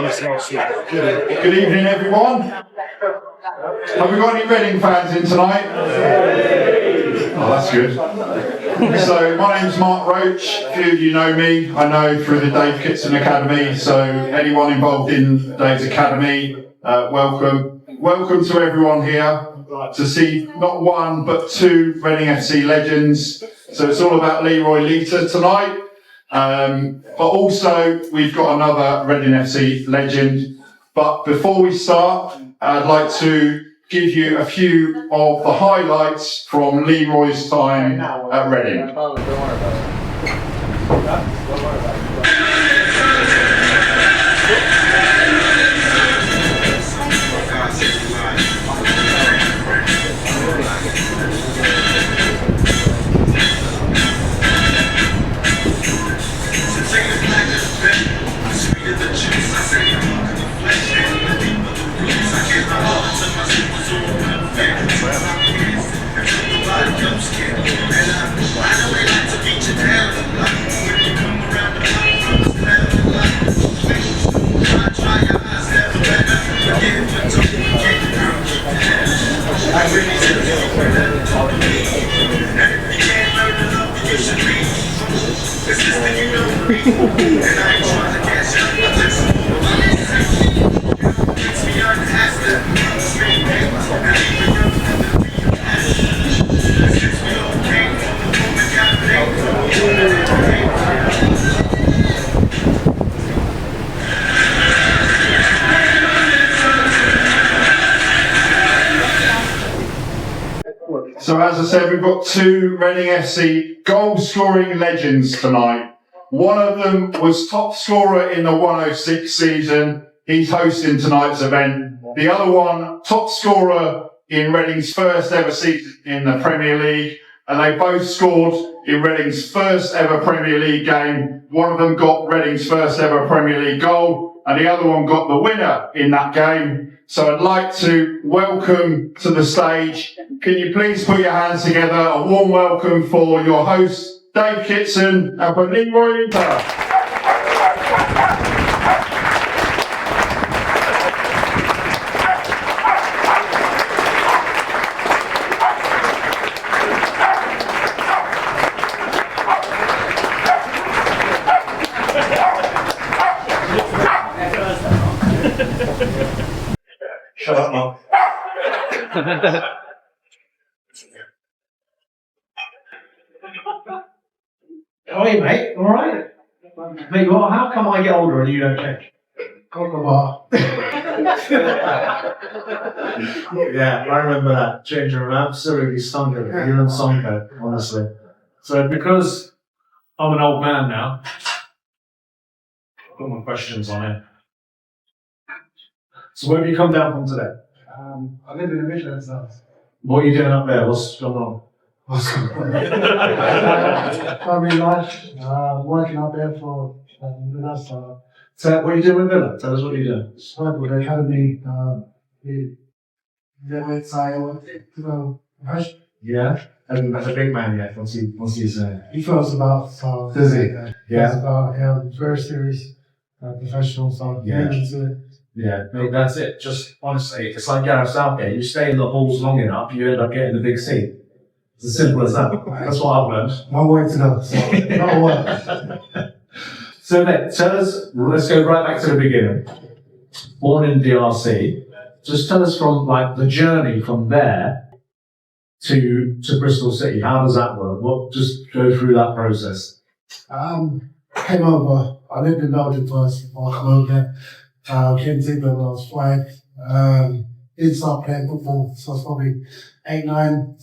Good evening, everyone. Have we got any Reading fans in tonight? Oh, that's good. So, my name's Mark Roach. A few of you know me. I know through the Dave Kitson Academy. So, anyone involved in Dave's Academy, welcome. Welcome to everyone here to see not one but two Reading FC legends. So, it's all about Leroy Lita tonight. But also, we've got another Reading FC legend. But before we start, I'd like to give you a few of the highlights from Leroy's time at Reading. Don't worry about it. Don't worry about it. So as I said, we've got two Reading FC goal-scoring legends tonight. One of them was top scorer in the 106 season. He's hosting tonight's event. The other one, top scorer in Reading's first ever season in the Premier League. And they both scored in Reading's first ever Premier League game. One of them got Reading's first ever Premier League goal, and the other one got the winner in that game. So I'd like to welcome to the stage. Can you please put your hands together? A warm welcome for your host, Dave Kitson, and for Leroy Lita. Shut up, Mark. How are you, mate? All right? Mate, well, how come I get older and you don't change? Yeah, I remember that. Changing room absolutely stunk of it. You and Sonko, honestly. So, because I'm an old man now, I've got my questions on it. So, where have you come down from today? I live in the Midlands now. What are you doing up there? What's going on? Family life, working out there for Villa. So, what are you doing with Villa? Tell us what you're doing. Started with the academy. Yeah? As a big man, yeah. What's he saying? He feels about Does he? Yeah. It's about very serious, professional. So Yeah. into it. Yeah, mate, that's it. Just honestly, it's like Gareth Southgate. You stay in the halls long enough, you end up getting the big seat. It's as simple as that. That's what I've learned. No way to go. So, no way. So, mate, tell us, let's go right back to the beginning. Born in DRC, just tell us from like the journey from there to Bristol City. How does that work? Just go through that process. Came over. I lived in Belgium first before I came over there. Came to England when I was 5. Didn't start playing football, so I was probably 8, 9.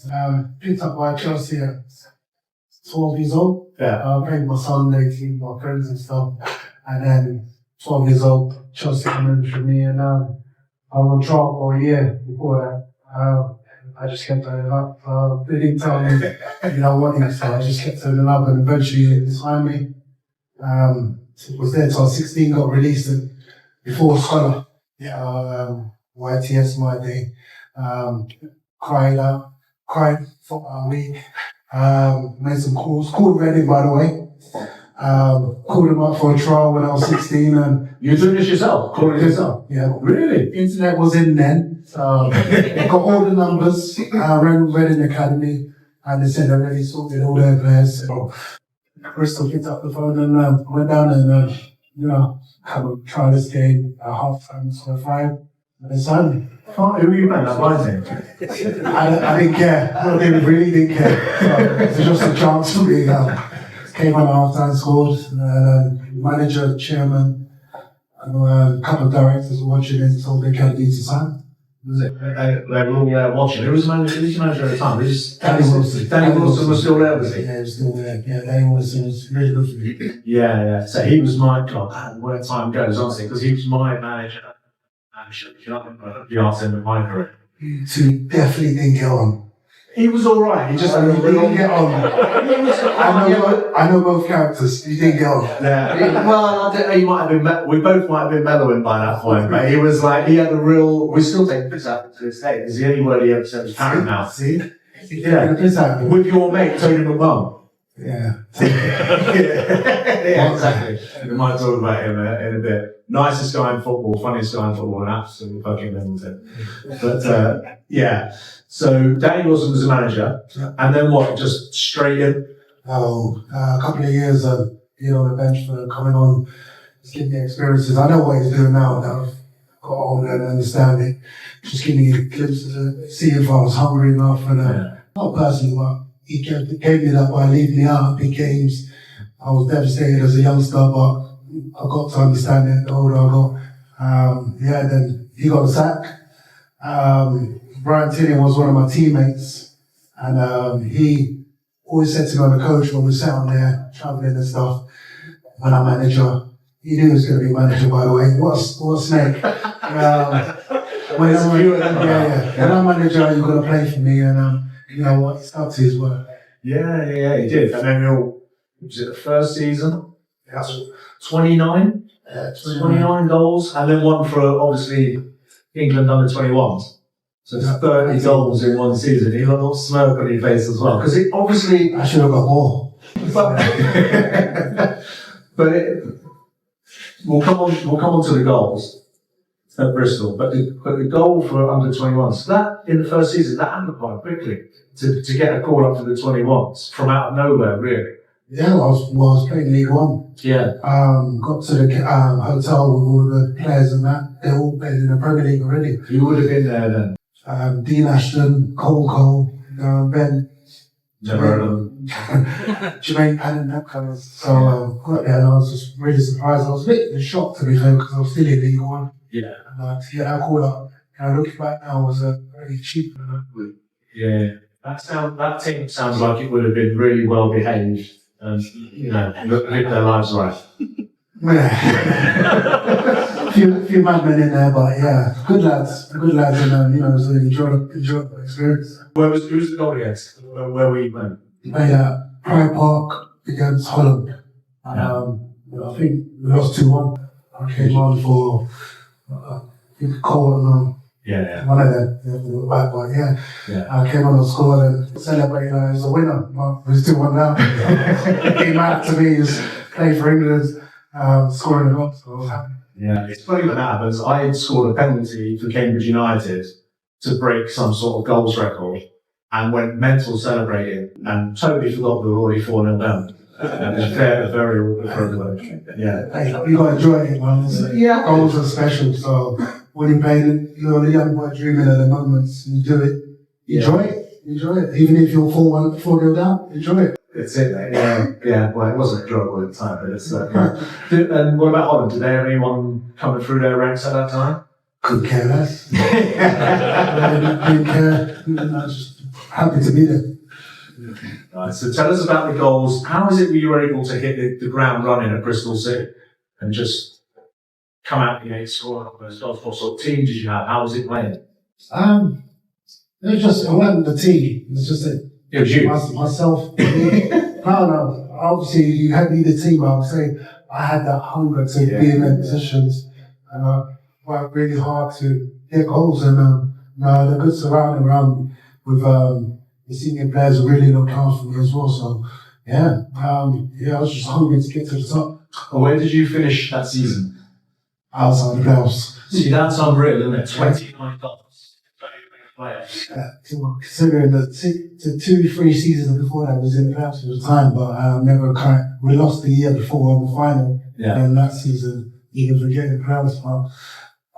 Picked up by Chelsea at 12 years old. Yeah. Played with my son, 18, my friends and stuff. And then 12 years old, Chelsea come in for me, and I was on trial for a year before that. I just kept turning up. They didn't tell me, what, so I just kept turning up, and eventually they signed me. Was there till I was 16, got released, and before scholar, YTS my day, cried for a week, made some calls, called Reading by the way, Called him up for a trial when I was 16 and You're doing this yourself? Calling it yourself? yeah. Really? Internet was in then, so got all the numbers, ran Reading Academy, and they said they already sorted all their players. So Bristol picked up the phone and went down and, had a try this game at half time, so 5, and it's on. Oh, who were you playing? That blind thing? I didn't care. I really didn't care. So it was just a chance for me. Came on half time, scored, manager, chairman, and a couple of directors were watching it, told the academy to sign. Was it? They were all watching. Who was the manager? Who was your manager at the time? Danny Wilson. Danny Wilson was still there, was he? Yeah, he was still there. Yeah, Danny Wilson was really good for me. Yeah. So he was my God. Where time goes, honestly, because he was my manager. You asked him in my career. You two definitely didn't get on. He was all right. He just had a You real. didn't get on. I know both characters. You didn't get on. Yeah. Well, he might have been. We both might have been mellowing by that point, but he was like he had a real. We still take piss out to this day. It's the only word he ever said was paramount. See? Yeah. Yeah. With your mate Tony McMahon. Yeah. Yeah, exactly. We might talk about him in a bit. Nicest guy in football, funniest guy in football, and absolutely fucking Middleton. But yeah. So Danny Wilson was the manager, and then what? Just straight in. Oh, a couple of years, on the bench for coming on, just giving me experiences. I know what he's doing now. That I've got older and understand it. Just giving me glimpses of see if I was hungry enough, and not personally, but he gave me that by leaving me out of big games. I was devastated as a youngster, but I got to understand it the older I got. Then he got the sack. Brian Tinney was one of my teammates, and he always said to me on the coach when we sat on there traveling and stuff, when I'm manager, he knew he was going to be manager, by the way. What a snake. When I'm manager, you're going to play for me, and you know what, he stuck to his word. Yeah, he did. And then was it the first season? That's 29? 29 goals, and then one for, obviously, England under 21s. So 30 goals in one season. You got a little smirk on your face as well. Because it obviously... I should have got more. We'll come on to the goals at Bristol. But the goal for under 21s, so that, in the first season, that happened quite quickly. To get a call up to the 21s from out of nowhere, really. Yeah, I was playing League One. Yeah. Got to the hotel with all the players and that. They all played in the Premier League already. You would have been there then. Dean Ashton, Cole, Ben. Never heard of them. Jermaine Cannon, that kind of. So got there and I was just really surprised. I was a bit shocked to be fair because I was still in League One. Yeah. And to get that call up, and looking back now, was very cheap. Yeah. That team sounds like it would have been really well behaved and, lived their lives right. Yeah. few madmen in there, but yeah, good lads, and it was an enjoyable experience. Who's the goal against? Where were you playing? Played at Pride Park against Holland. I think we lost 2-1. I came on for Cole and one of them, I came on and scored and celebrated as a winner. But it was 2-1 down. Came out to me is playing for England, scoring a goal, so I was happy. Yeah, it's funny when that happens. I had scored a penalty for Cambridge United to break some sort of goals record and went mental celebrating and totally forgot we were already 4-0 down. And it was very awkward for everybody. Yeah. Hey, you got to enjoy it, man. Goals are special, so when you play it, you're a young boy dreaming of the moments, and you do it. Enjoy it. Even if you're 4-0 down, enjoy it. It's it, mate. Yeah. Well, it wasn't enjoyable at the time, but it's and what about Holland? Did they have anyone coming through their ranks at that time? Couldn't care less. Didn't care. I was just happy to be there. Right, so tell us about the goals. How is it you were able to hit the ground running at Bristol City and just come out the 8 scoring all those goals? What sort of team did you have? How was it playing? It wasn't the team. It was just It was you. Myself. No. Obviously, you need a team. I would say I had that hunger to be in their positions, and I worked really hard to get goals. And the good surrounding around with the senior players really looked after me as well. So yeah, I was just hungry to get to the top. And where did you finish that season? Outside the playoffs. See, that's unreal, isn't it? 29 goals. Considering the 2-3 seasons before that was in the playoffs at the time, but we lost the year before in the final. Yeah. And that season, even forgetting the playoffs, but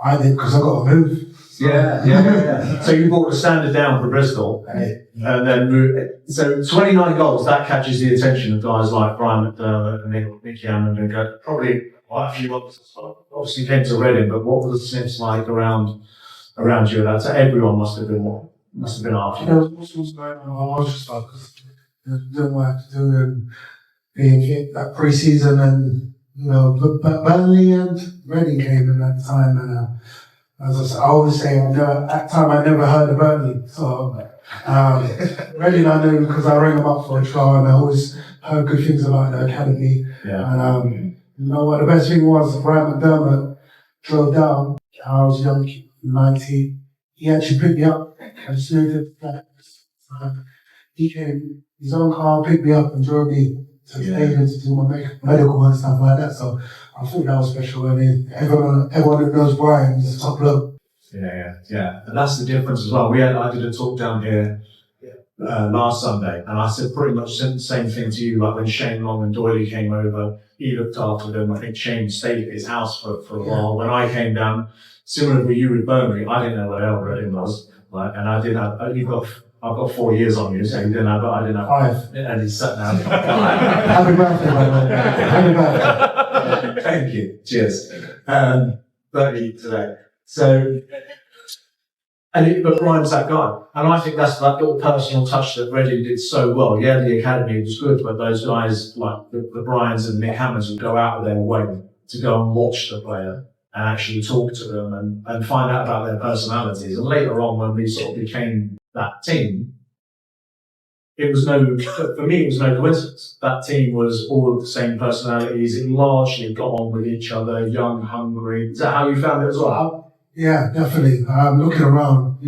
I did because I got to move. Yeah. So you brought the standard down for Bristol, and then so 29 goals, that catches the attention of guys like Brian McDermott and Nicky Hammond, and probably quite a few others as well. Obviously came to Reading, but what were the sniffs like around you? That so everyone must have been after you. What was going on? I was just focused, doing what I had to do, and being fit that pre-season, and but Burnley and Reading came in that time, and as I always say, at that time I never heard of Burnley, so Reading I knew because I rang them up for a trial, and I always heard good things about the academy. Yeah. And what the best thing was, Brian McDermott drove down. I was young, 19. He actually picked me up and snooted back. He came, his own car, picked me up and drove me to the stadium to do my medical and stuff like that. So I thought that was special. I mean, everyone that knows Brian is a top bloke. Yeah. And that's the difference as well. I did a talk down here last Sunday, and I said pretty much the same thing to you. Like when Shane Long and Doyley came over, he looked after them. I think Shane stayed at his house for a while. When I came down, similar to you with Burnley, I didn't know what hell Reading was. Like, and I didn't have. I've got 4 years on you, so you didn't have. I didn't have 5. And he's sat down. Happy birthday, by the way. Happy birthday. Thank you. Cheers. 30 today. So. But Brian's that guy, and I think that's that little personal touch that Reading did so well. Yeah, the academy was good, but those guys like the Bryans and Nick Hammonds would go out of their way to go and watch the player and actually talk to them and find out about their personalities. And later on, when we sort of became that team, for me, it was no coincidence. That team was all of the same personalities. It largely got on with each other, young, hungry. Is that how you found it as well? Yeah, definitely. Looking around,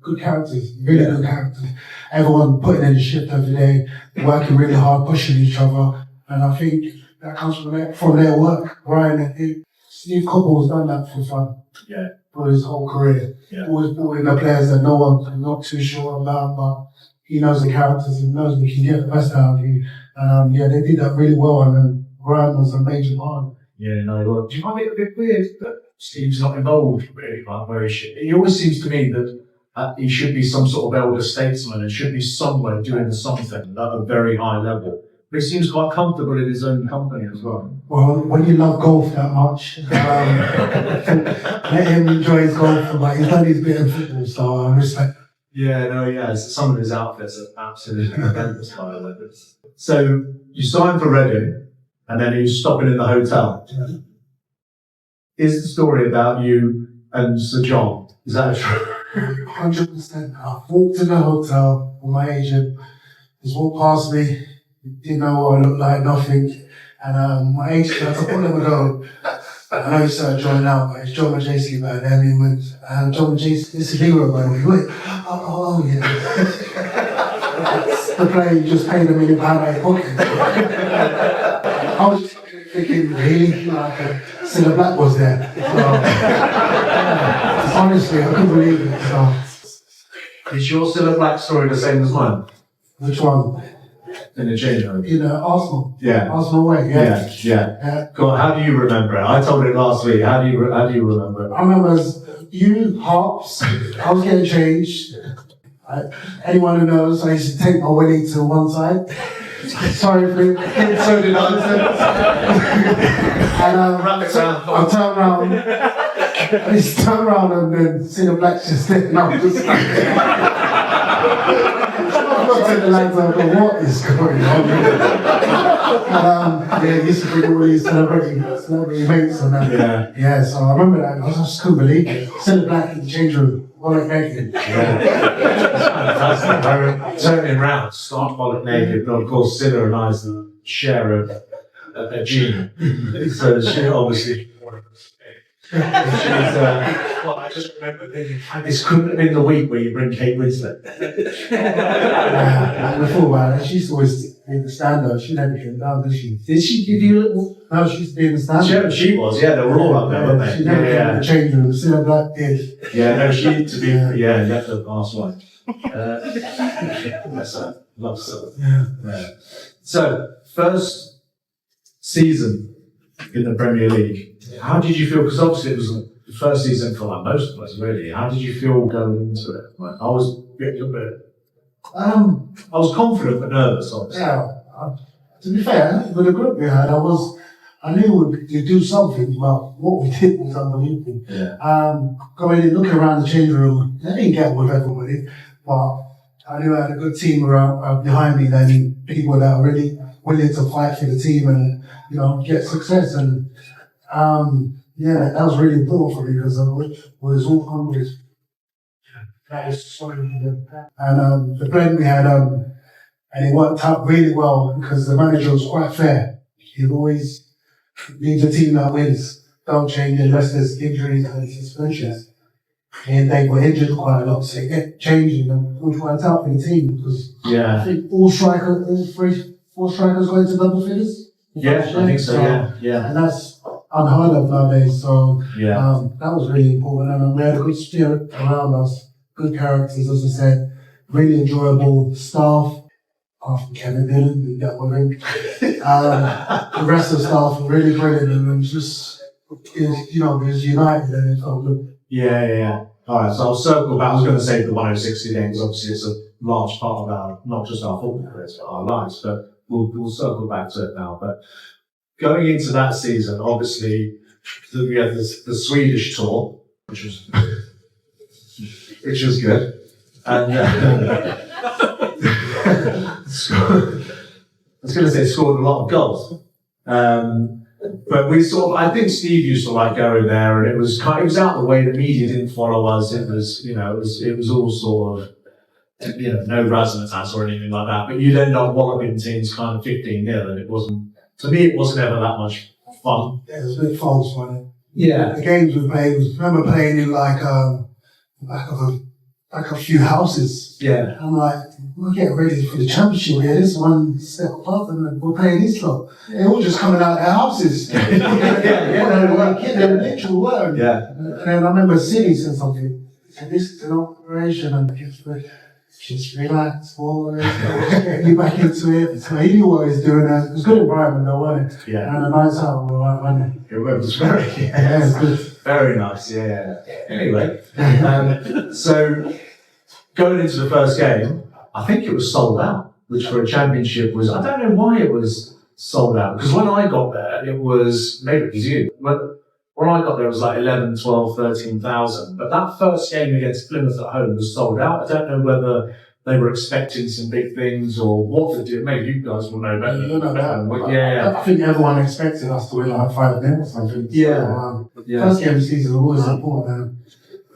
good characters, really good characters. Everyone putting in the shift every day, working really hard, pushing each other. And I think that comes from their work. Brian, Steve Coppell's done that for fun. Yeah. For his whole career. Yeah. Always brought in the players that no one's not too sure about, but he knows the characters and knows we can get the best out of you. They did that really well, and then Brian was a major part. Yeah, no, look, do you find it a bit weird that Steve's not involved, really, like where he should? It always seems to me that he should be some sort of elder statesman and should be somewhere doing something at a very high level. But he seems quite comfortable in his own company as well. Well, when you love golf that much, let him enjoy his golf, but he's done his bit of football, so I respect. Yeah. Some of his outfits are absolutely horrendous, by the way. So you signed for Reading, and then you're stopping in the hotel. Yeah. Is the story about you and Sir John? Is that true? 100%. I walked in the hotel with my agent. Just walked past me. Didn't know what I looked like, nothing. And my agent, I thought, let me go. I know you started John now, but it's John and JC back then. He went, John and JC, this is Leroy, by the way. He went, oh yeah. The player, you just paid £1 million out of your pocket. I was just thinking, really? Like, Cilla Black was there. So, honestly, I couldn't believe it. So. Is your Cilla Black story the same as mine? Which one? In the change room? In Arsenal. Yeah. Arsenal away, yeah. Go on, how do you remember it? I told it last week. How do you remember it? I remember you, Harps, I was getting changed. Anyone who knows, I used to take my willy to one side. Sorry for it. So did I. And I turned around. I used to turn around and then see the blacks just there, and I was just like, I looked at the lads and I thought, what is going on? And used to bring all these celebrity mates and that. Yeah, so I remember that. I just couldn't believe it. Cilla Black in the change room, bollock naked. Fantastic. Turning round, start bollock naked, but of course Cilla and I share a gene. So she obviously. Well, I just remember thinking, this couldn't have been the week where you bring Kate Winslet. Yeah, before that, she used to always be in the stand-up. She never came down, did she? Did she give you a little? No, she used to be in the stand-up. She was, yeah, they were all up there, weren't they? She never came in the change room. See that black kid? Yeah, no, she to be, yeah, left her past one. Bless her, loves her. Yeah. So, first season in the Premier League, how did you feel? Because obviously it was the first season for like most of us, really. How did you feel going into it? Like, I was a bit. I was confident but nervous, obviously. Yeah. To be fair, with the group we had, I knew we'd do something, but what we did was unbelievable. Yeah. Going in, looking around the change room, I didn't get with everybody, but I knew I had a good team around behind me, then people that are really willing to fight for the team and, you know, get success. And yeah, that was really important for me because I was all hungry. That was so good. And the blend we had, and it worked out really well because the manager was quite fair. He'd always leave the team that wins. Don't change unless there's injuries and suspensions. And they were injured quite a lot, so they kept changing them, which worked out for the team because I think four strikers going to double figures. Yeah, I think so, yeah. And that's unheard of nowadays, so Yeah. that was really important. And we had a good spirit around us, good characters, as I said, really enjoyable staff. Apart from Kevin Dillon, we got with him. The rest of the staff were really brilliant, and it was just, you know, it was united and it felt good. Yeah. All right, so I'll circle back. I was going to say the 160 games, obviously it's a large part of our, not just our football careers, but our lives, but we'll circle back to it now. But going into that season, obviously, we had the Swedish tour, which was good. And I was going to say scored a lot of goals. But we I think Steve used to like going there, and it was out of the way. The media didn't follow us. It was, it was all sort of, no razzmatazz or anything like that. But you'd end up walloping teams kind of 15-0, and it wasn't, to me, it wasn't ever that much fun. Yeah, it was a bit false, wasn't it? Yeah. The games we played, I remember playing in like a few houses. Yeah. I'm like, we're getting ready for the championship here. This one step above and we're playing this lot. They're all just coming out of their houses. They were literal word. Yeah. And then I remember City said something. Said, this is an operation and just relax, boys. Get you back into it. So he knew what he was doing. It was a good environment though, wasn't it? Yeah. And a nice house, wasn't it? It was very, Yeah, it was good. very nice, yeah. Anyway, so going into the first game, I think it was sold out, which for a championship was, I don't know why it was sold out, because when I got there, it was, maybe it was you, but when I got there it was like 11, 12, 13,000, but that first game against Plymouth at home was sold out. I don't know whether they were expecting some big things or what to do. Maybe you guys will know better. You know that. Yeah. I think everyone expected us to win like 5-0 or something. Yeah. So, first game of the season was always important.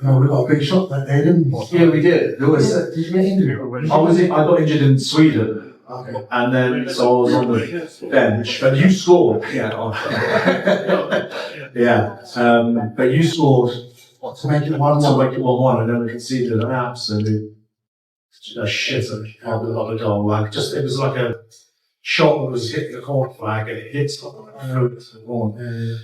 We got a big shot that day, didn't we? Yeah, we did. There was, Did you get injured? I got injured in Sweden. Okay. And then, so I was on the bench, but you scored. Yeah. But you scored To make it 1-1. to make it 1-1, and then we conceded an absolute shitter of a goal. Like, it was like a shot that was hitting the corner flag and it hits the corner.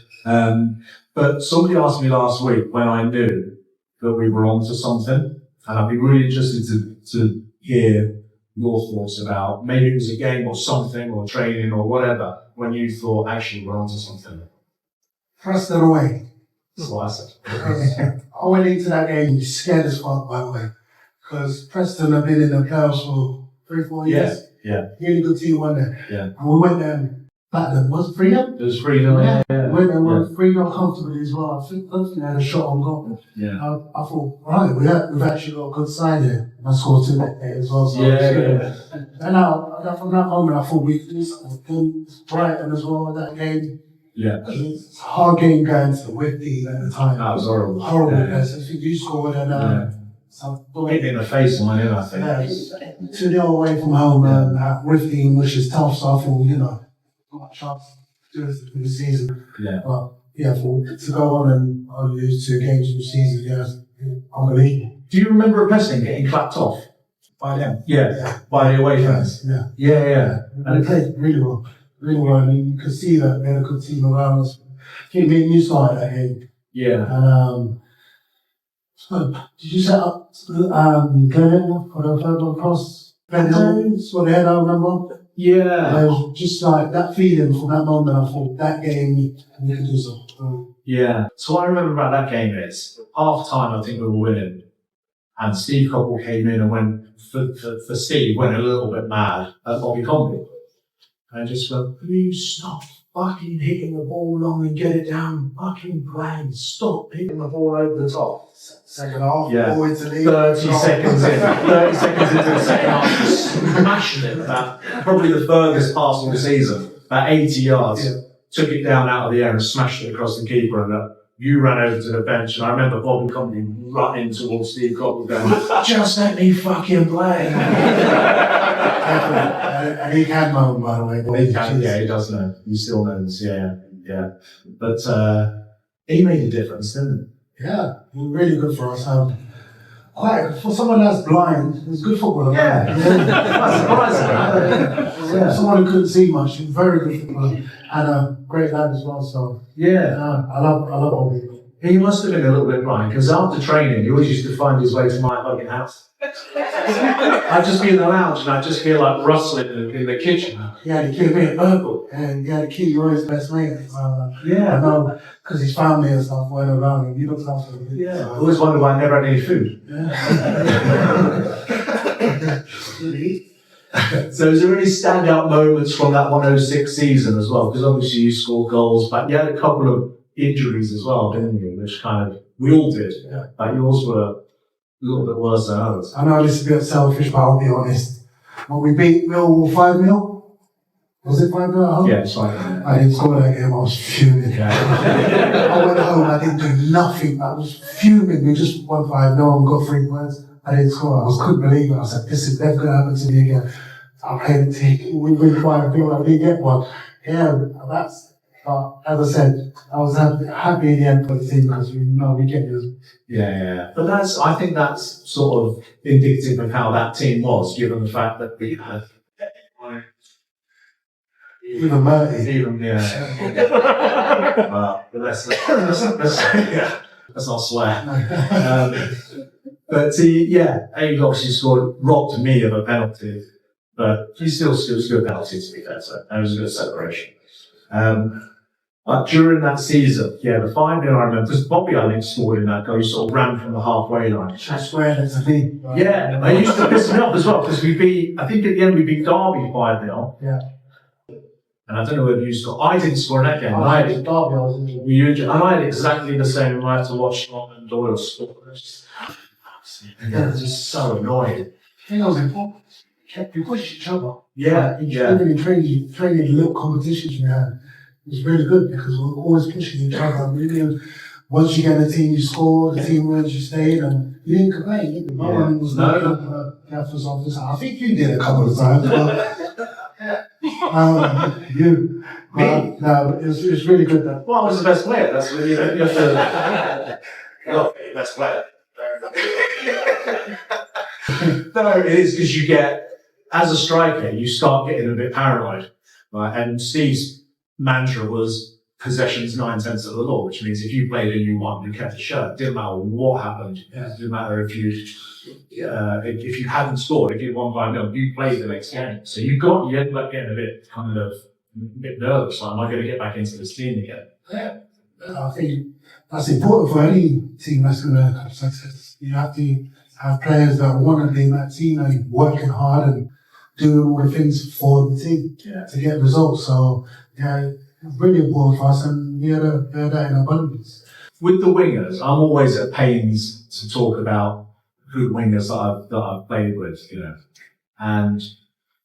But somebody asked me last week when I knew that we were onto something, and I'd be really interested to hear your thoughts about maybe it was a game or something or training or whatever when you thought actually we're onto something. Preston away. That's what I said. I went into that game scared as fuck, by the way, because Preston have been in the playoffs for 3-4 years. Yeah. Really good team, wasn't it? Yeah. And we went there back then. Was it 3-0? It was 3-0. We went there, we were 3-0 comfortably as well. I think they had a shot on goal. Yeah. I thought, right, we've actually got a good side here. I scored 2 that day as well. So Yeah. And now, from that moment, I thought we could do something. Brighton as well, that game. Yeah. It's a hard game going to the Whitby at the time. That was horrible. Horrible. Yeah. I think you scored and Hit in the face on it, I think. 2-0 away from home at Whitby, which is tough. So I thought, not a chance to do this for the season. Yeah. But yeah, to go on and lose 2 games in the season, yeah, unbelievable. Do you remember a Preston getting clapped off by them? Yeah, by the away fans. Yeah. Yeah. And they played really well. Really well. I mean, you could see that we had a good team around us. I think me and you started that game. Yeah. And, so did you set up Glenn for the third one cross? Ben Jones for the head, I remember. Yeah. It was just like that feeling from that moment. I thought that game we could do something. Yeah. So what I remember about that game is half time. I think we were winning, and Steve Coppell came in and went for Steve went a little bit mad at Bobby Conley, and just went, "Please stop fucking hitting the ball long and get it down fucking plane. Stop hitting the ball over the top." Second half, Yeah. all into lead. 30 seconds in. 30 seconds into the second half, just smashing it. About probably the furthest pass of the season, about 80 yards. Yeah. Took it down out of the air and smashed it across the keeper. And you ran over to the bench, and I remember Bobby Conley running towards Steve Coppell going, "Just let me fucking play." And he can moan, by the way. He can, yeah, he does know. He still knows, yeah. But he made a difference, didn't Yeah, really good for us. Quite for someone that's blind, it's good footballer. Yeah. That's surprising. Yeah. Someone who couldn't see much, very good footballer, and a great lad as well. So he? Yeah. I love Bobby. He must have been a little bit blind, because after training, he always used to find his way to my fucking house. I'd just be in the lounge and I'd just hear like rustling in the kitchen. Yeah, the kid being purple, and yeah, the kid you're his best mate. Yeah. I know, because his family and stuff went around him. He looks after him. Yeah. I always wondered why I never had any food. So is there any standout moments from that 106 season as well? Because obviously you scored goals, but you had a couple of injuries as well, didn't you? Which kind of, we all did. Yeah. But yours were a little bit worse than others. I know this is a bit selfish, but I'll be honest. When we beat Millwall 5-0, was it 5-0 at home? Yeah, it's like I didn't score that game, I was fuming. yeah. I went home, I didn't do nothing. I was fuming. We just won 5-0 and got 3 points. I didn't score. I couldn't believe it. I said, this is never going to happen to me again. I played the team. We win 5-0, I didn't get one. Yeah, that's, as I said, I was happy in the end for the team because we know we get this. Yeah. But I think that's sort of indicative of how that team was, given the fact that we had Even Murty. even, well, let's not swear. But he obviously robbed me of a penalty, but he still scores good penalties, to be fair, so that was a good separation. But during that season, the 5-0 I remember, because Bobby, I think, scored in that goal. He sort of ran from the halfway line. I swear that's a thing. Yeah, they used to piss me off as well, because I think at the end we beat Derby 5-0. Yeah. And I don't know whether you scored. I didn't score in that game. I was Derby, I was in And I had exactly the same right to watch Norman Doyle score. They're just so annoying. I think I was important. We pushed each other. Yeah. Even in training little competitions we had, it was really good because we were always pushing each other. Really, once you get a team, you score, the team wins, you stayed, and you didn't complain. Did you? No one was gaffer's office. I think you did a couple of times, but no, it was really good. Well, I was the best player. That's what you have to. Not the best player. No, it is because you get, as a striker, you start getting a bit paranoid, right? And Steve's mantra was possession's 9/10 of the law, which means if you played and you won, you kept the shirt. It didn't matter what happened. It didn't matter if you hadn't scored, if you won 5-0, you played the next game. So you ended up getting a bit nervous. Like, am I going to get back into this team again? Yeah. I think that's important for any team that's going to have success. You have to have players that want to be in that team and working hard and doing all the things for the team to get results. So, it's really important for us, and we had that in abundance. With the wingers, I'm always at pains to talk about good wingers that I've played with, And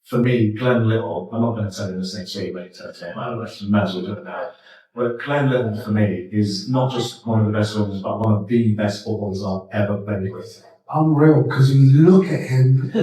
for me, Glenn Little, I'm not going to tell him this next week, but I don't know, might as well do it now. But Glenn Little, for me, is not just one of the best wingers, but one of the best footballers I've ever played with. unreal, because you look at him, you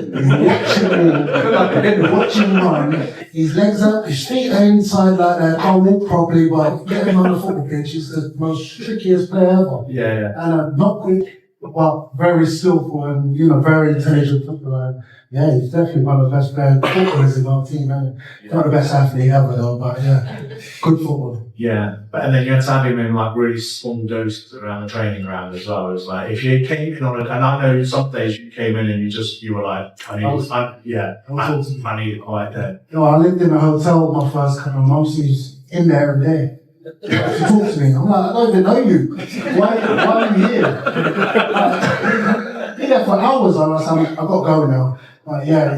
watch him run, his legs up, his feet are inside like that, can't walk properly, but get him on the football pitch, he's the most trickiest player ever. Yeah. And not quick, but very skillful and, very intelligent footballer. Yeah, he's definitely one of the best footballers in our team. Not the best athlete ever though, but yeah, good footballer. Yeah, and then you had to have him in like really small doses around the training ground as well. It was like if you came in on it, and I know some days you came in and you were like, I need a quiet day. I lived in a hotel my first couple of months. He's in there every day. He talks to me. I'm like, I don't even know you. Why are you here? Been there for hours. I was like, I've got to go now. But yeah,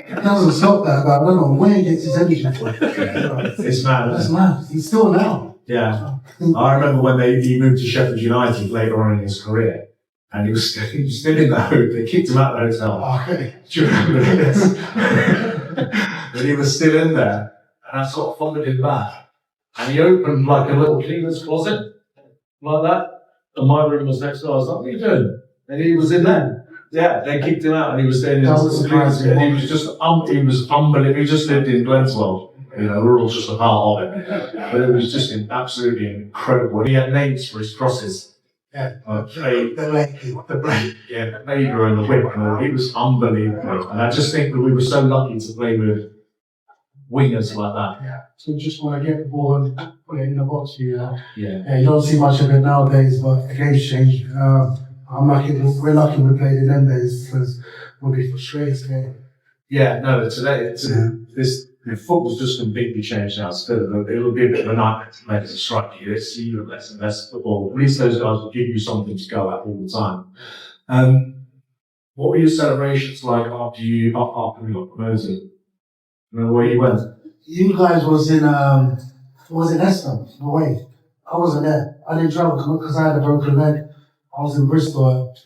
he doesn't stop that. But I don't know where he gets his energy from. It's mad. That's mad. He's still now. Yeah. I remember when he moved to Sheffield United later on in his career, and he was still in the hotel. They kicked him out of the hotel. Okay. Do you remember this? But he was still in there, and I sort of followed him back. And he opened like a little cleaner's closet, like that. And my room was next door. I was like, what are you doing? And he was in there. Yeah, they kicked him out and he was staying in the closet. And he was just, he was unbelievable. He just lived in Glenswell. We're all just a part of it. But it was just absolutely incredible. And he had names for his crosses. Yeah. The blade. Yeah, the Vader and the whip. And he was unbelievable. And I just think that we were so lucky to play with wingers like that. Yeah. So you just want to get the ball and put it in the box, Yeah. You don't see much of it nowadays, but the game's changed. We're lucky we played in them days because we'll be frustrated. Yeah, no, today, the football's just completely changed now. It'll be a bit of a nightmare to make it a strike you. It's even less and less football. At least those guys will give you something to go at all the time. What were your celebrations like after you got promoted? Remember where you went? You guys was in Eston, away. I wasn't there. I didn't travel because I had a broken leg. I was in Bristol at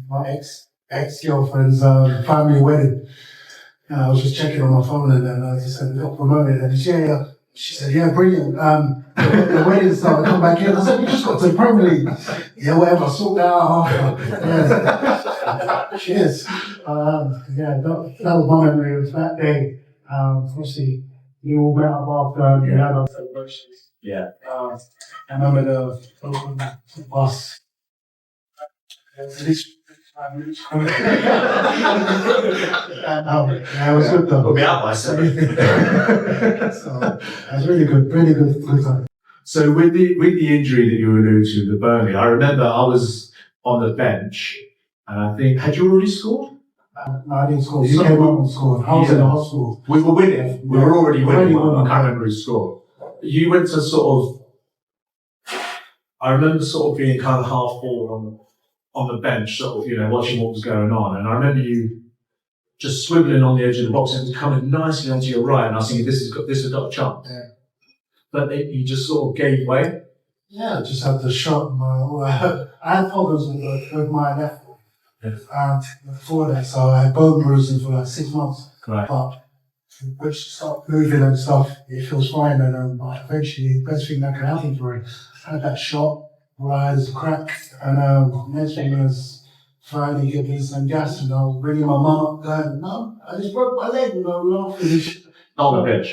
my ex-girlfriend's family wedding. I was just checking on my phone and then I just said, got promoted. And she said, yeah, brilliant. The wedding started, come back in. I said, we just got to the Premier League. Yeah, whatever, sort that out after. Yeah. Cheers. That was my memory of that day. Obviously, you all met up after you had our celebrations. Yeah. I remember the bus. At least 5 minutes. Yeah, it was good though. We'll be out by 7. So it was really good time. So with the injury that you alluded to, the Burnley, I remember I was on the bench, and I think, had you already scored? No, I didn't score. You came up and scored. I was in the hospital. We were winning. We were already winning. I can't remember who scored. You went to I remember sort of being kind of half forward on the bench, sort of, watching what was going on. And I remember you just swiveling on the edge of the box and it was coming nicely onto your right. And I was thinking, this has got a chance. Yeah. But you just sort of gave way. Yeah, I just had the shot. I had problems with my left foot. Before that, so I had bone bruising for like 6 months. Right. But once you start moving and stuff, it feels fine. And but eventually, the best thing that can happen for it, I had that shot, rise, crack, and next thing was finally give me some gas, and I was bringing my mum up, going, no, I just broke my leg, laughing and shit. On the pitch.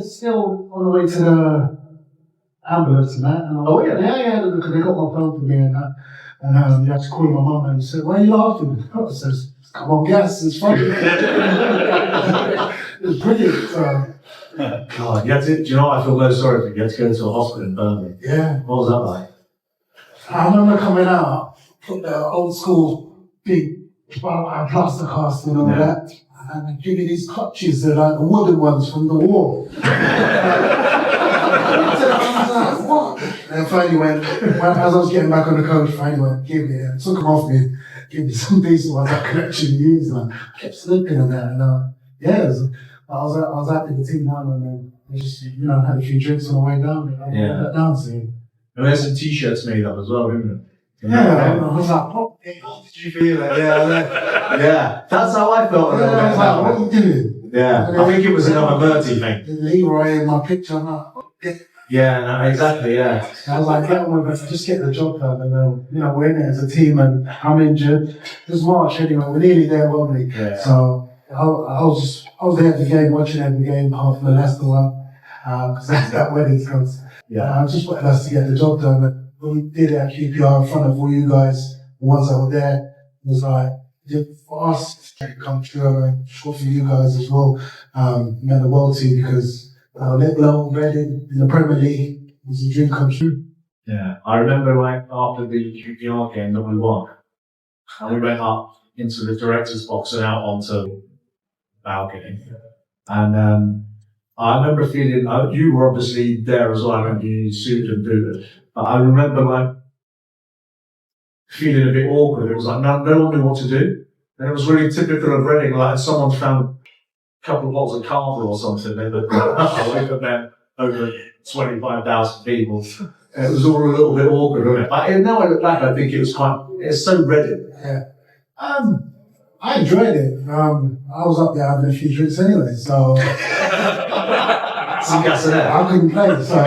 Still on the way to the ambulance and that. And yeah, because they got my phone for me and that. And I had to call my mum and said, why are you laughing? I said, come on, gas, it's funny. It was brilliant. God, do you know what? I feel very sorry for you. You had to go to a hospital in Burnley. Yeah. What was that like? I remember coming out, put the old school big plaster cast and all that, and they give me these clutches, they're like the wooden ones from the war. What? And finally as I was getting back on the coach, finally gave me it, took them off me, gave me some decent ones I could actually use, and I kept slipping on that, and I was out in the team now, and then I just, had a few drinks on the way down, and I went down to him. And there's some t-shirts made up as well, isn't it? Yeah, I was like, what did you feel like? Yeah, that's how I felt. I was like, what are you doing? Yeah, I think it was another Bertie thing. Leroy in my picture, I'm like, Yeah, no, exactly, yeah. And I was like, get on with it, just get the job done. And we're in it as a team and I'm injured. It's March anyway, we're nearly there, weren't we? Yeah. So I was there at the game, watching every game, apart from the Leicester one, because that's that wedding comes. Yeah. I just wanted us to get the job done. And when we did it at QPR in front of all you guys, the ones that were there, it was like, for us, it come true, and I'm sure for you guys as well, meant the world to you because little Reading in the Premier League was a dream come true. Yeah. I remember like after the QPR game that we won, and we went up into the director's box and out onto the balcony. And I remember feeling, you were obviously there as well, I remember you suited and booted. But I remember like feeling a bit awkward. It was like no one knew what to do. And it was really typical of Reading, like someone found a couple of bottles of carver or something, they would away from them over 25,000 people. And it was all a little bit awkward, wasn't it? But now I look back, I think it's so Reading. Yeah. I enjoyed it. I was up there having a few drinks anyway, so I couldn't play. So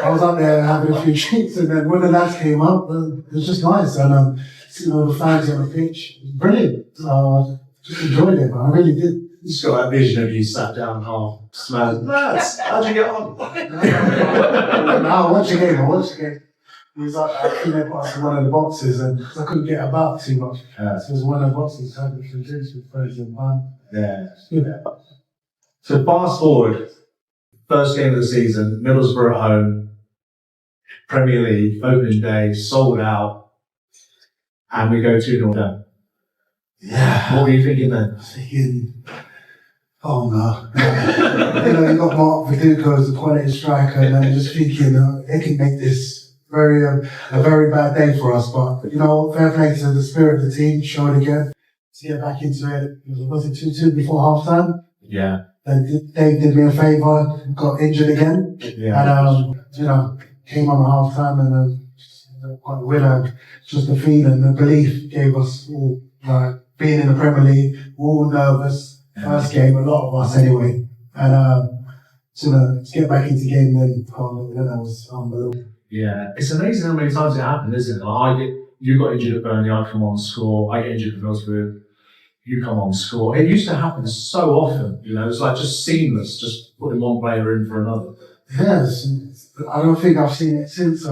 I was up there having a few drinks, and then when the lads came up, it was just nice. And seeing all the fans on the pitch, it was brilliant. So I just enjoyed it, I really did. You just got that vision of you sat down half smiling. Lads, how'd you get on? No, I watched the game. He was like, I think they put us in one of the boxes, and I couldn't get about too much. Yeah. So it was one of the boxes, having some drinks with friends and fun. Yeah. Yeah. So fast forward, first game of the season, Middlesbrough at home, Premier League, opening day, sold out, and we go 2-0 down. Yeah. What were you thinking then? Thinking, oh no. You got Mark Viduka as a quality striker, and I'm just thinking they can make this a very bad day for us. But fair play to the spirit of the team, show it again. To get back into it, was it 2-2 before half time? Yeah. Dave did me a favour, got injured again. Yeah. And came on at half time and got the winner. Just the feeling, the belief gave us all, being in the Premier League, we're all nervous. First game, a lot of us anyway. And to get back into the game then, that was unbelievable. Yeah, it's amazing how many times it happened, isn't it? You got injured at Burnley, I come on score. I get injured at Middlesbrough, you come on score. It used to happen so often, it's like just seamless, just putting one player in for another. Yes, I don't think I've seen it since.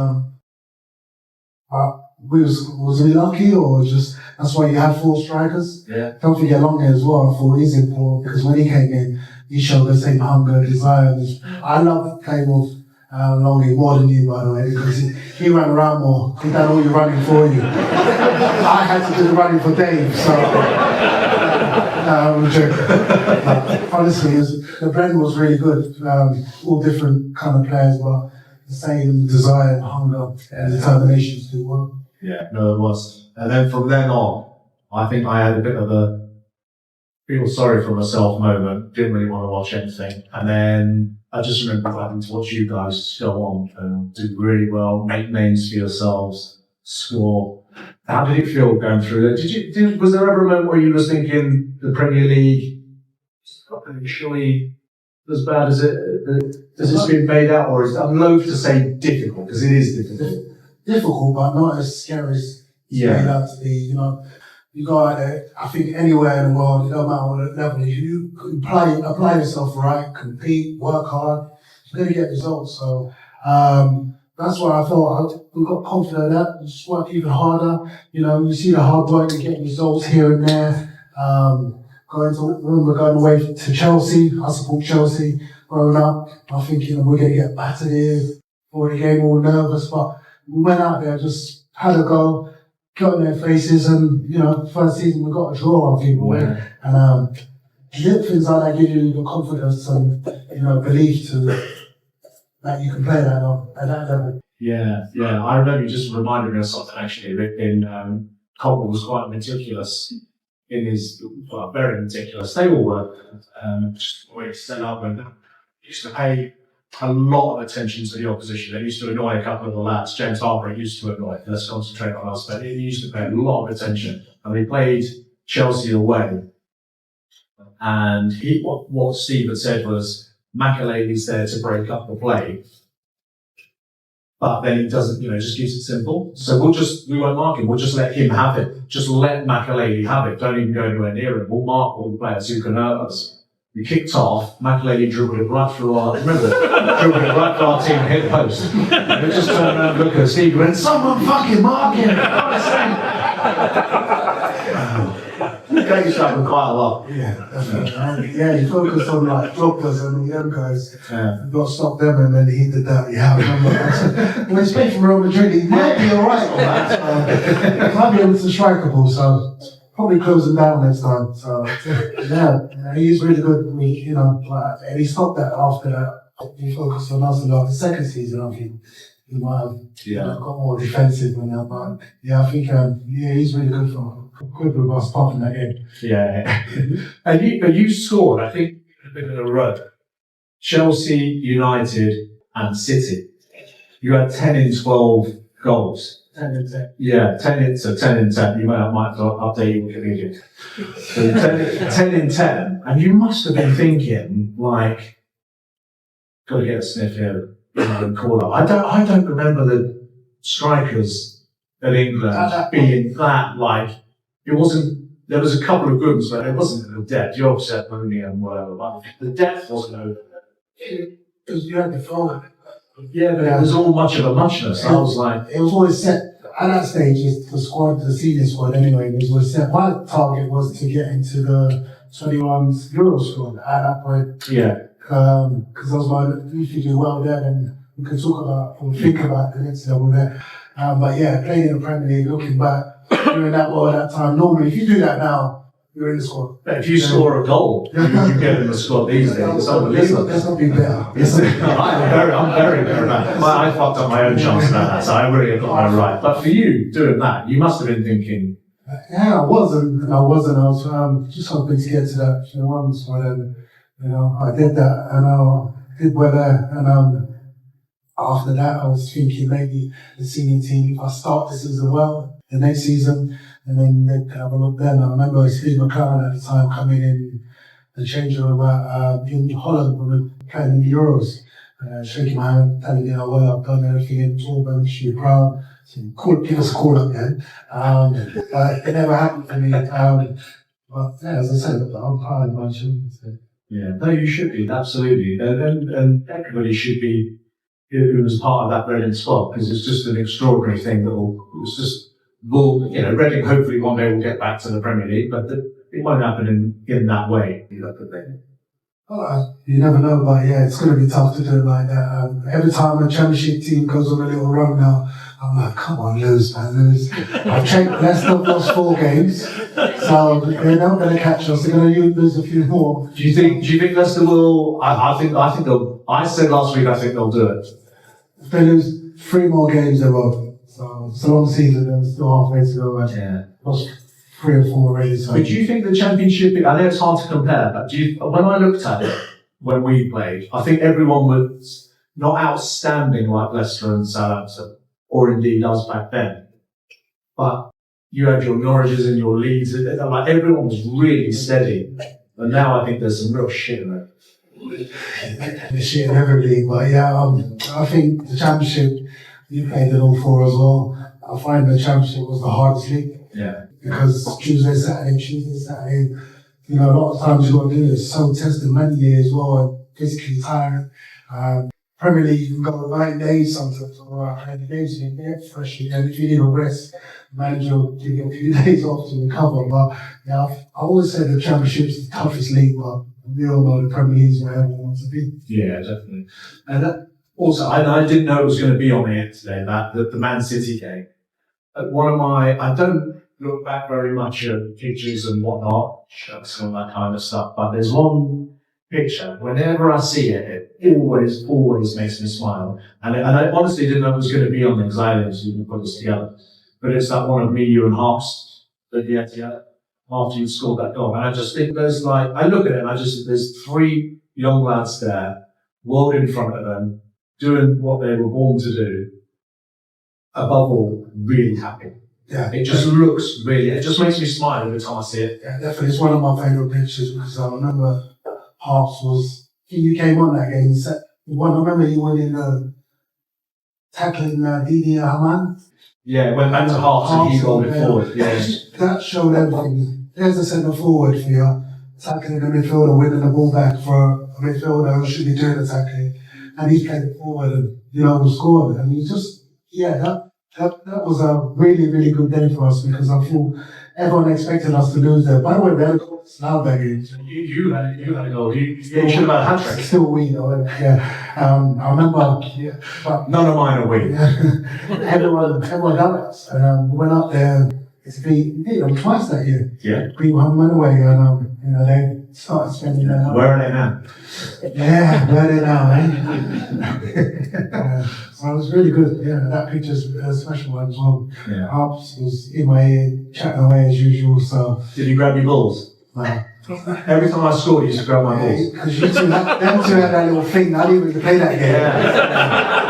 Was we lucky or just that's why you had 4 strikers? Yeah. Don't forget Longy as well. I thought he's important because when he came in, he showed the same hunger, desire. I love playing with Longy more than you, by the way, because he ran around more. He done all your running for you. I had to do the running for Dave, so I'm joking. But honestly, the blend was really good. All different kind of players, but the same desire, hunger, and determination to do well. Yeah, no, it was. And then from then on, I think I had a bit of a feel sorry for myself moment, didn't really want to watch anything. And then I just remember having to watch you guys go on and do really well, make names for yourselves, score. How did it feel going through that? Was there ever a moment where you was thinking the Premier League is surely as bad as it has it been made out, or is I'm loath to say difficult because it is difficult. Difficult, but not as scary as it's made out to be. You go out there, I think anywhere in the world, no matter what level, if you apply yourself right, compete, work hard, you're going to get results. So that's why I felt we got confident in that. We just work even harder. You see the hard work and getting results here and there. Remember going away to Chelsea. I support Chelsea growing up. I think we're going to get battered here before the game, all nervous, but we went out there, just had a go, got in their faces, and first season we got a draw, I think. Yeah. And things like that give you the confidence and belief that you can play that at that level. Yeah. I remember you just reminded me of something actually. Cobble was quite meticulous in his, very meticulous. They all were, just the way it's set up, and used to pay a lot of attention to the opposition. It used to annoy a couple of the lads. James Harper used to annoy. Let's concentrate on us. But he used to pay a lot of attention. And he played Chelsea away. And what Steve had said was, Makelele's there to break up the play. but then he doesn't, just keeps it simple. So we won't mark him. We'll just let him have it. Just let Makelele have it. Don't even go anywhere near him. We'll mark all the players who can hurt us. We kicked off. Makelele dribbled it right through our, remember, dribbled it right through our team and hit the post. And we just turned around and looked at Steve and went, someone fucking mark him! That used to happen quite a lot. Yeah, definitely. Yeah, you focus on like droppers and the young guys. Yeah. You've got to stop them, and then he did that. Yeah, I remember that. When he's playing for Real Madrid, he might be alright on that. He might be able to strike a ball, so probably close him down next time. So yeah, he's really good. And he stopped that after that. He focused on us a lot. The second season, I think he might have got more defensive than that. But yeah, I think he's really good for good with us part in that game. Yeah. And you scored, I think, a bit in a row. Chelsea, United, and City. You had 10 in 12 goals. 10 in 10. Yeah, 10 in 10. You might have to update your Wikipedia. So 10 in 10. And you must have been thinking, like, got to get a sniff here and call up. I don't remember the strikers at England being that, like, it wasn't, there was a couple of good ones, but it wasn't the depth. You upset Mooney and whatever, but the depth wasn't over. Because you had the phone. Yeah, but it was all much of a muchness. I was like, it was always set at that stage. The senior squad anyway, it was always set. My target was to get into the 21's Euro squad at that point. yeah, Because I was like, if you do well there, then we can talk about or think about the next level there. But yeah, playing in the Premier League, looking back, doing that well at that time. Normally, if you do that now, you're in the squad. but if you score a goal, you get in the squad these days. It's unbelievable. Let's not be better. I'm very bad. I fucked up my own chance about that, so I really got that right. But for you, doing that, you must have been thinking, Yeah, I wasn't. I was just hoping to get to that 21 squad, and I did that, and I did well there. And after that, I was thinking maybe the senior team, if I start the season well, the next season, and then they'd have a look then. I remember Steve McLaren at the time coming in the change room in Holland when we were playing in the Euros, shaking my hand, telling me how well I've done everything in tournament, should be proud. So give us a call up then. But it never happened for me. But yeah, as I said, I'm proud of my children. So. yeah, no, you should be, absolutely. And everybody should be who was part of that Reading squad, because it's just an extraordinary thing Reading hopefully one day will get back to the Premier League, but it won't happen in that way. You never know, but yeah, it's going to be tough to do it like that. Every time a championship team goes on a little run now, I'm like, come on, lose, man, lose. I've checked, Leicester lost 4 games, so they're not going to catch us. They're going to lose a few more. Do you think Leicester will? I think they'll. I said last week I think they'll do it. If they lose 3 more games, they won't. So it's a long season, and still halfway to go. Yeah. Lost 3 or 4 already. So. But do you think the Championship? I know it's hard to compare, but when I looked at it when we played, I think everyone was not outstanding like Leicester and Southampton, or indeed us back then. But you had your Norwiches and your Leeds, like everyone was really steady. And now I think there's some real shit in it. The shit in every league, but yeah, I think the Championship, you played in all 4 as well. I find the Championship was the hardest league. Yeah. Because Tuesday, Saturday, a lot of times you got to do it. It's so tested mentally as well, and physically tiring. Premier League, you can go 9 days sometimes, or 90 days, you can get fresh, and if you need a rest, manager will give you a few days off to recover. But yeah, I always say the Championship's the toughest league, but we all know the Premier League is where everyone wants to be. Yeah, definitely. And also, I didn't know it was going to be on here today, the Man City game. I don't look back very much at pictures and whatnot, some of that kind of stuff, but there's one picture, whenever I see it, it always makes me smile. And I honestly didn't know it was going to be on there because I didn't even put this together. But it's that one of me, you and Harps that you had together after you scored that goal. And I just think I look at it and there's 3 young lads there, world in front of them, doing what they were born to do. Above all, really happy. Yeah, it just it just makes me smile every time I see it. Yeah, definitely. It's one of my favourite pictures because I remember Harps you came on that game. I remember you went in tackling Didi Haman. Yeah, it went back to half and he rolled it forward. Yeah. That showed everything. There's a centre forward for you, tackling the midfielder, winning the ball back for a midfielder who should be doing the tackling. And he played it forward and, was scored. And he just, that was a really, really good day for us because I thought everyone expected us to lose there. By the way, we had a goal now begging. You had a goal. You should have had a hat trick. Still we, though. Yeah. I remember. Yeah, but none of mine are we. everyone done us. And we went up there to beat them twice that year. Yeah. Beat one man away, and they started spending their money. Where are they now? Yeah, where are they now, eh? So it was really good. Yeah, that picture's a special one as well. Yeah. Harps was in my ear, chatting away as usual. So. Did you grab your balls? Every time I scored, you used to grab my balls. Because them two had that little thing. I didn't even play that game. Yeah.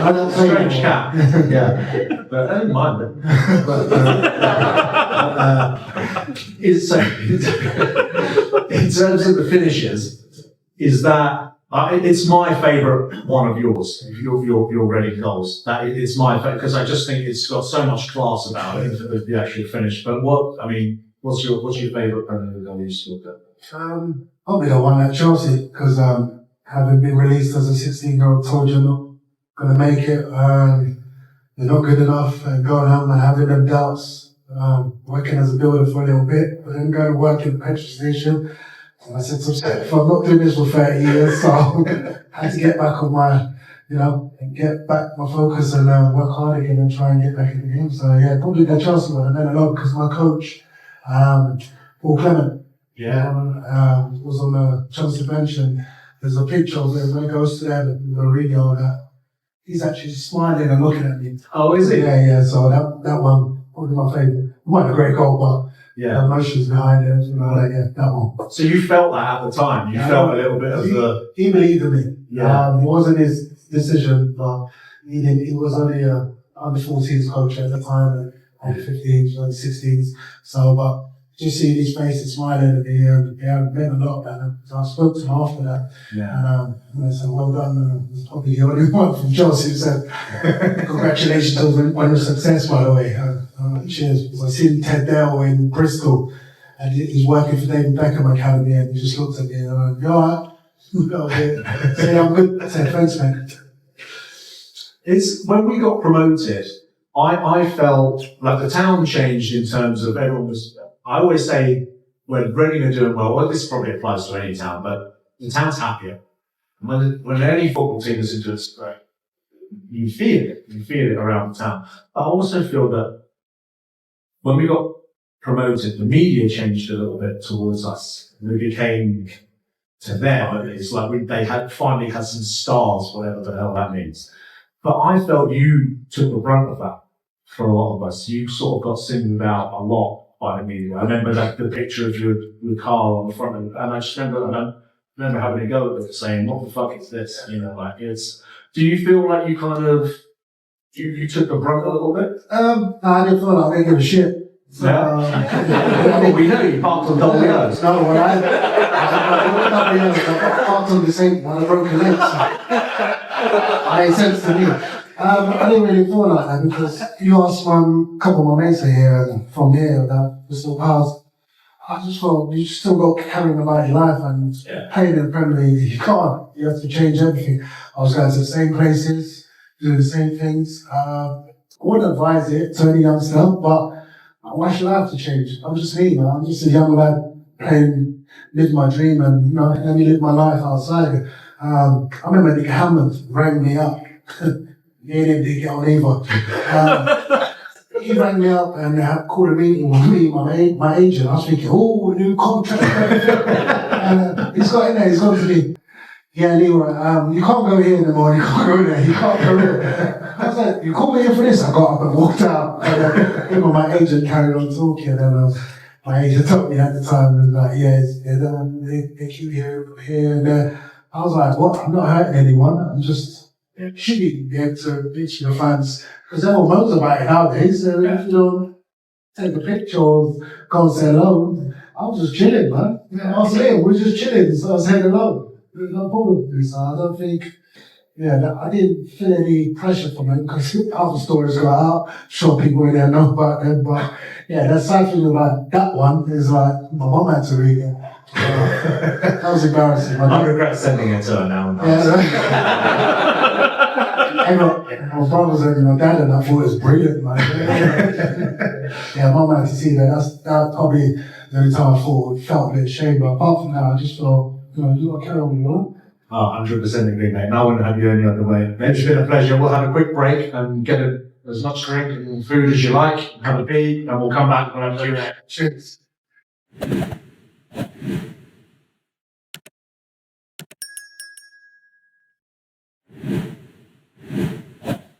I don't play Strange anymore. cat. Yeah. But I didn't mind it. In terms of the finishes, is that it's my favourite one of yours. Your ready goals. That it's my favourite because I just think it's got so much class about it. The actual finish. But what's your favourite penalty goal you scored there? Probably the one at Chelsea because having been released as a 16-year-old, told you're not going to make it. You're not good enough, and going home and having them doubts. Working as a builder for a little bit, but then going to work in the petrol station. And I said to myself, I'm not doing this for 30 years, so I had to get back on my, and get back my focus and work hard again and try and get back in the game. So yeah, probably the Chelsea one, and then a lot because my coach, Paul Clement, was on the Chelsea bench, and there's a picture of him when he goes to them, Mourinho, that he's actually smiling and looking at me. Oh, is he? Yeah. So that one, probably my favourite. It wasn't a great goal, but the emotions behind it, that one. So you felt that at the time? You felt a little bit of the... He believed in me. Yeah. It wasn't his decision, but he was only a under 14s coach at the time, and under 15s, under 16s. So, but just seeing his face and smiling at me, it meant a lot. And so I spoke to him after that. Yeah. And I said, well done. He's probably the only one from Chelsea who said, congratulations on your success, by the way. Cheers. I seen Ted Dale in Bristol, and he's working for David Beckham Academy, and he just looked at me and I went, you alright? Say, I'm good. I said, thanks, man. It's when we got promoted, I felt like the town changed in terms of everyone was. I always say when Reading are doing well, this probably applies to any town, but the town's happier. When any football team is into its great, you feel it around the town. I also feel that when we got promoted, the media changed a little bit towards us. We became, to them, it's like they had finally had some stars, whatever the hell that means. But I felt you took the brunt of that for a lot of us. You sort of got singled out a lot by the media. I remember the picture of your car on the front of it, and I just remember having a go at it, saying, what the fuck is this? Do you feel like you kind of, you took the brunt a little bit? I didn't feel like I didn't give a shit. Well, we know you parked on double yellows. No, when I parked on the same one, I broke a leg. It made sense to me. I didn't really feel like that because you asked a couple of my mates here and from here that were still pals. I just thought you still got carrying about your life and playing in the Premier League. You can't. You have to change everything. I was going to the same places, doing the same things. I wouldn't advise it to any youngster, but why should I have to change? I'm just me, man. I'm just a young lad live my dream and let me live my life outside. I remember Nick Hammond rang me up. Me and him didn't get on either. He rang me up and called a meeting with me, my agent. I was thinking, new contract. He's got in there, he's gone to me. Yeah, Leroy, you can't go here anymore, you can't go there, you can't go there. I was like, you called me here for this? I got up and walked out. And my agent carried on talking, and my agent told me at the time, and like, they keep here and there. I was like, what? I'm not hurting anyone, I'm just shouldn't be able to bitch your fans, because everyone knows about it nowadays. So if you don't take a picture or go and say hello, I was just chilling, man. I was here, we're just chilling, so I said hello. There's no problem with this. I don't think I didn't feel any pressure from it because other stories go out, sure people in there know about them, but yeah, the sad thing about that one is like, my mum had to read it. That was embarrassing. I regret sending it to her now. My brothers and my dad and I thought it was brilliant. Like, yeah, mum had to see that. That's probably the only time I felt a bit ashamed. But apart from that, I just thought, you got to carry on with your life. 100% agree, mate. And I wouldn't have you any other way. It's been a pleasure. We'll have a quick break and get as much drink and food as you like, have a pee, and we'll come back and have a Q&A. Cheers.